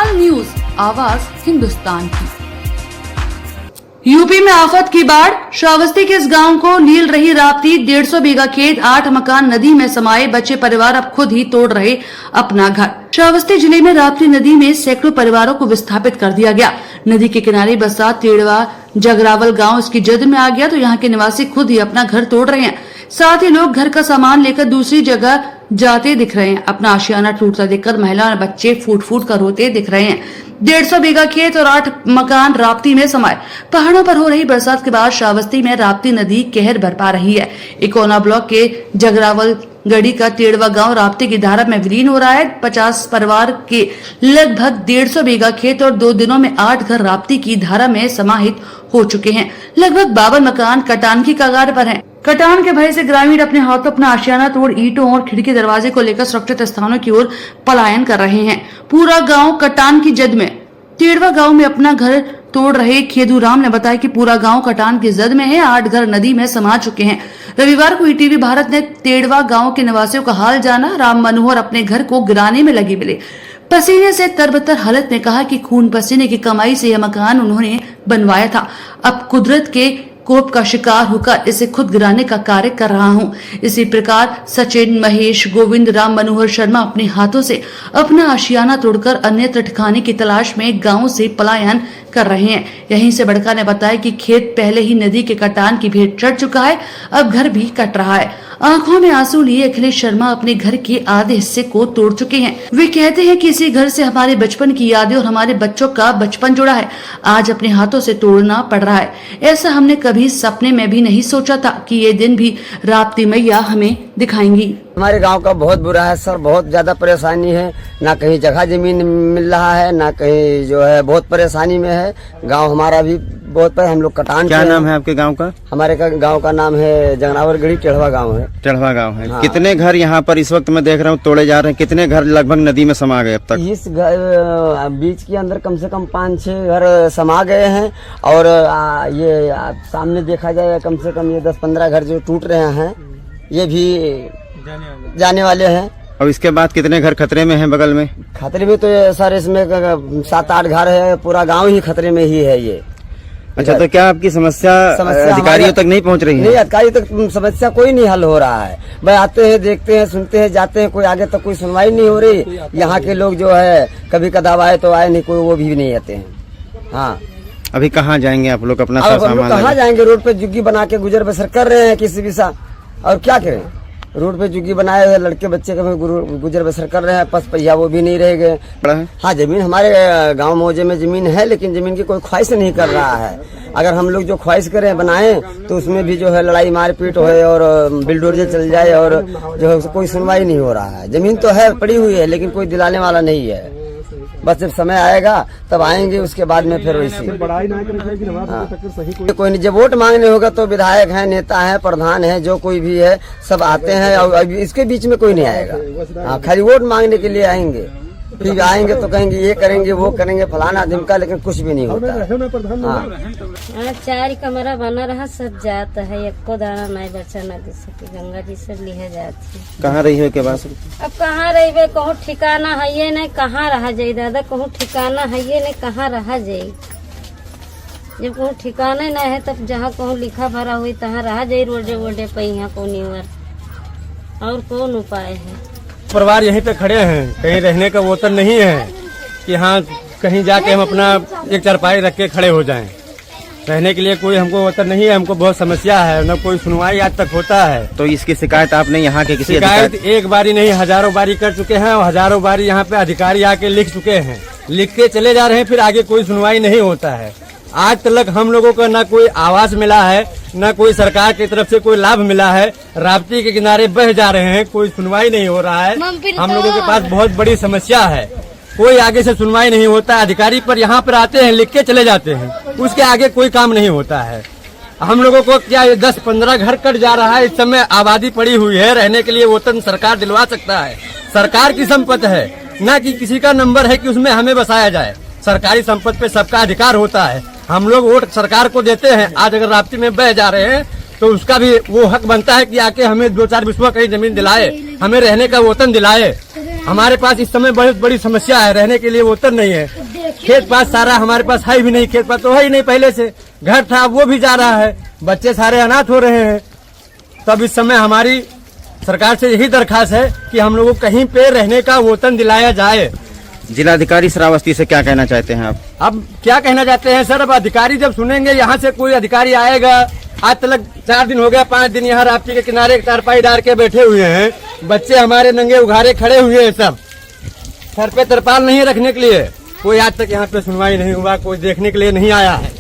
Hindustan news, आवाज हिंदुस्तान की। UP में आफत की बाढ़, श्रावस्ती के इस गांव को नील रही राप्ती। 150 बीघा खेत, 8 मकान नदी में समाये। बच्चे परिवार अब खुद ही तोड़ रहे अपना घर। श्रावस्ती जिले में राप्ती नदी में सैकड़ों परिवारों को विस्थापित कर दिया गया। नदी के किनारे बसा तेड़वा जगरावल गांव इसकी जद में आ गया तो यहाँ के निवासी खुद ही अपना घर तोड़ रहे हैं। साथ ही लोग घर का सामान लेकर दूसरी जगह जाते दिख रहे हैं। अपना आशियाना टूटता देखकर महिला और बच्चे फूट फूट कर रोते दिख रहे हैं। 150 बीघा खेत और 8 मकान राप्ती में समाये। पहाड़ों पर हो रही बरसात के बाद श्रावस्ती में राप्ती नदी कहर बरपा रही है। इकोना ब्लॉक के जगरावल गढ़ी का तेड़वा गांव राप्ती की धारा में विलीन हो रहा है। 50 परिवार के लगभग 150 बीघा खेत और 2 दिनों में 8 घर राप्ती की धारा में समाहित हो चुके हैं। लगभग 52 मकान कटान की कगार पर हैं। कटान के भय से ग्रामीण अपने हाथों अपना आशियाना तोड़ ईंटों और खिड़की दरवाजे को लेकर सुरक्षित स्थानों की ओर पलायन कर रहे हैं। पूरा गांव कटान की जद में। तेड़वा गांव में अपना घर तोड़ रहे खेदूराम ने बताया कि पूरा गांव कटान की जद में है। 8 घर नदी में समा चुके हैं। रविवार को ईटीवी भारत ने तेड़वा गांव के निवासियों का हाल जाना। राम मनोहर अपने घर को गिराने में लगे मिले। पसीने से तरबतर हालत में कहा कि खून पसीने की कमाई से यह मकान उन्होंने बनवाया था। अब कुदरत के कोप का शिकार होकर इसे खुद गिराने का कार्य कर रहा हूं। इसी प्रकार सचिन, महेश, गोविंद, राम मनोहर शर्मा अपने हाथों से अपना आशियाना तोड़कर अन्यत्र ठिकाने की तलाश में गांव से पलायन कर रहे हैं। यहीं से बड़का ने बताया कि खेत पहले ही नदी के कटान की भेंट चढ़ चुका है, अब घर भी कट रहा है। आंखों में आंसू लिए अखिलेश शर्मा अपने घर के आधे हिस्से को तोड़ चुके हैं। वे कहते हैं कि इसी घर से हमारे बचपन की यादें और हमारे बच्चों का बचपन जुड़ा है। आज अपने हाथों से तोड़ना पड़ रहा है। ऐसा हमने कभी सपने में भी नहीं सोचा था कि ये दिन भी राप्ती मैया हमें दिखाएंगी। हमारे गांव का बहुत बुरा है सर, बहुत ज्यादा परेशानी है। ना कहीं जगह जमीन मिल रहा है, ना कहीं जो है बहुत परेशानी में है। गांव हमारा भी बहुत हम लोग कटान। क्या नाम है आपके गांव का? हमारे गांव का नाम है जगरावल गढ़ी, टेढ़वा गांव है। टेढ़वा गांव है। हाँ। कितने घर यहाँ पर इस वक्त मैं देख रहा हूँ तोड़े जा रहे हैं? कितने घर लगभग नदी में समा गए अब तक? इस बीच के अंदर कम से कम 5-6 घर समा गए हैं। और ये सामने देखा जाए कम से कम ये 10-15 घर जो टूट रहे हैं, ये भी जाने वाले हैं। और इसके बाद कितने घर खतरे में हैं बगल में? खतरे में तो सर इसमें 7-8 घर है। पूरा गांव ही खतरे में ही है ये। अच्छा, तो क्या आपकी समस्या अधिकारियों तक नहीं पहुंच रही है? नहीं, अधिकारी तक समस्या कोई नहीं हल हो रहा है। भाई आते हैं, देखते हैं, सुनते हैं, जाते हैं, कोई आगे तक कोई सुनवाई नहीं हो रही। यहाँ के लोग जो है कभी कदाव आए तो आए, नहीं कोई वो भी नहीं आते हैं। हाँ, अभी कहाँ जाएंगे आप लोग अपना सामान? कहाँ जाएंगे? रोड पे झुग्गी बना के गुजर बसर कर रहे हैं किसी भी सा, और क्या करें? रोड पे झुग्गी बनाए हुए लड़के बच्चे का गुजर बसर कर रहे हैं। पस पहिया वो भी नहीं रह गए। हाँ, जमीन हमारे गांव मौजे में जमीन है, लेकिन जमीन की कोई ख्वाहिश नहीं कर रहा है। अगर हम लोग जो ख्वाहिश करें बनाएं तो उसमें भी जो है लड़ाई मारपीट होए और बिल्डोजर चल जाए और जो है कोई सुनवाई नहीं हो रहा है। जमीन तो है, पड़ी हुई है, लेकिन कोई दिलाने वाला नहीं है। बस जब समय आएगा तब आएंगे, उसके बाद में फिर वैसे कोई नहीं। जब वोट मांगने होगा तो विधायक हैं, नेता हैं, प्रधान हैं, जो कोई भी है सब आते हैं। और इसके बीच में कोई नहीं आएगा। हाँ, खाली वोट मांगने के लिए आएंगे। फिर आएंगे तो कहेंगे ये करेंगे, वो करेंगे, फलाना ढिमका, लेकिन कुछ भी नहीं होता है। हाँ, 4 कमरा बना रहा, सब जाता है। एको दाना नहीं बचा नदी से, गंगा जी से लिहे जाती। कहाँ रही हो के बाद? अब कहाँ रही? कहूँ ठिकाना है ये नहीं, कहाँ रहा जाये दादा? कहूँ ठिकाना है ये नहीं, कहाँ रहा जाये? जब कहूँ ठिकाने नहीं है तब जहाँ कहूँ लिखा भरा हुई तहाँ रहा जाये। रोडे वोडे पे यहाँ कौन और कौन उपाय है? परिवार यहीं पे खड़े हैं, कहीं रहने का वतन नहीं है कि हाँ कहीं जाके हम अपना एक चारपाई रख के खड़े हो जाएं। रहने के लिए कोई हमको वतन नहीं है। हमको बहुत समस्या है, न कोई सुनवाई आज तक होता है। तो इसकी शिकायत आपने यहाँ के किसी शिकायत एक बारी नहीं, हजारों बारी कर चुके हैं। और हजारों बारी यहाँ पे अधिकारी आके लिख चुके हैं, लिख के चले जा रहे हैं, फिर आगे कोई सुनवाई नहीं होता है। आज तक हम लोगों को न कोई आवास मिला है, न कोई सरकार की तरफ से कोई लाभ मिला है। राप्ती के किनारे बह जा रहे हैं, कोई सुनवाई नहीं हो रहा है। हम लोगों के पास बहुत बड़ी समस्या है, कोई आगे से सुनवाई नहीं होता। अधिकारी पर यहाँ पर आते हैं, लिख के चले जाते हैं, उसके आगे कोई काम नहीं होता है। हम लोगों को क्या 10-15 घर कट जा रहा है। इस समय आबादी पड़ी हुई है, रहने के लिए वतन सरकार दिलवा सकता है। सरकार की संपत्ति है, न कि किसी का नंबर है कि उसमें हमें बसाया जाए। सरकारी संपत्ति पे सबका अधिकार होता है। हम लोग वोट सरकार को देते हैं। आज अगर राप्ती में बह जा रहे हैं तो उसका भी वो हक बनता है कि आके हमें 2-4 बिस्वा कहीं जमीन दिलाए, हमें रहने का वतन दिलाए। हमारे पास इस समय बहुत बड़ी समस्या है, रहने के लिए वतन नहीं है। खेत पास सारा हमारे पास है भी नहीं, खेत पास तो है ही नहीं, पहले से घर था वो भी जा रहा है, बच्चे सारे अनाथ हो रहे हैं। तब इस समय हमारी सरकार से यही दरखास्त है कि हम लोगों को कहीं पे रहने का वतन दिलाया जाए। जिलाधिकारी श्रावस्ती से क्या कहना चाहते हैं आप? अब क्या कहना चाहते हैं सर, अब अधिकारी जब सुनेंगे, यहाँ से कोई अधिकारी आएगा। आज तक 4 दिन हो गया, 5 दिन यहाँ राप्ती के किनारे चारपाई डाल के बैठे हुए हैं, बच्चे हमारे नंगे उघारे खड़े हुए हैं, सब सर पे तरपाल नहीं रखने के लिए। कोई आज तक यहाँ पे सुनवाई नहीं हुआ, कोई देखने के लिए नहीं आया है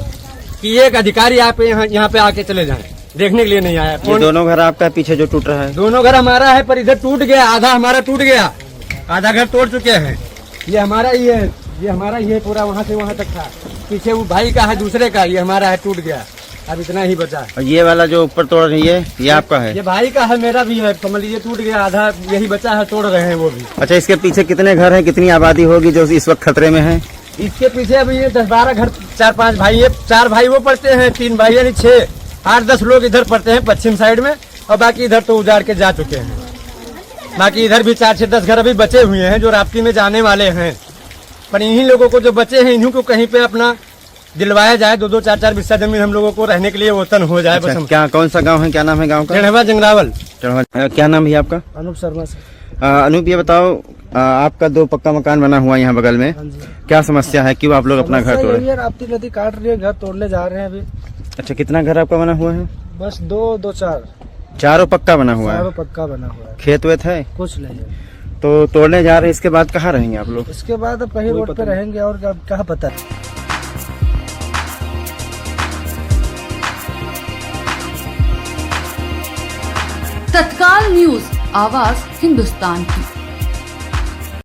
कि एक अधिकारी यहाँ पे आके चले जाएं, देखने के लिए नहीं आया। ये दोनों घर आपका पीछे जो टूट रहा है? दोनों घर हमारा है, पर इधर टूट गया, आधा हमारा टूट गया, आधा घर तोड़ चुके हैं। ये हमारा ही है, ये हमारा ही है पूरा, वहाँ से वहाँ तक था। पीछे वो भाई का है, दूसरे का, ये हमारा है, टूट गया, अब इतना ही बचा। और ये वाला जो ऊपर तोड़ रही है ये आपका है? ये भाई का है, मेरा भी है, समझ लीजिए टूट गया, आधा यही बचा है, तोड़ रहे हैं वो भी। अच्छा, इसके पीछे कितने घर हैं, कितनी आबादी होगी जो इस वक्त खतरे में है? इसके पीछे अभी ये 10-12 घर, 4-5 भाई है, 4 भाई वो पड़ते हैं, 3 भाई यानी 6, 8-10 लोग इधर पड़ते हैं पश्चिम साइड में, और बाकी इधर तो उजाड़ के जा चुके हैं। बाकी इधर भी 4 से 10 घर अभी बचे हुए हैं जो राप्ती में जाने वाले हैं, पर इन्हीं लोगों को जो बचे हैं इन्हीं को कहीं पे अपना दिलवाया जाए। 2-2, 4-4 बिस्सा जमीन हम लोगों को रहने के लिए वतन हो जाए। अच्छा, क्या कौन सा गांव है, क्या नाम है गांव का? टेढ़वा जंगरावल। क्या नाम है आपका? अनूप शर्मा से। अनूप, ये बताओ, आपका 2 पक्का मकान बना हुआ है यहाँ बगल में, क्या समस्या है, क्यों आप लोग अपना घर तोड़े? यार राप्ती नदी काट रही है, घर तोड़ने जा रहे हैं अभी। अच्छा, कितना घर आपका बना हुआ है? बस 2-4 चारों पक्का बना हुआ है? चारों पक्का बना हुआ है, खेत वेत है? कुछ नहीं है। तो तोड़ने जा रहे हैं, इसके बाद कहाँ रहेंगे आप लोग? इसके बाद अब कहीं रोड पे रहेंगे, और क्या पता है। तत्काल न्यूज, आवाज हिंदुस्तान की।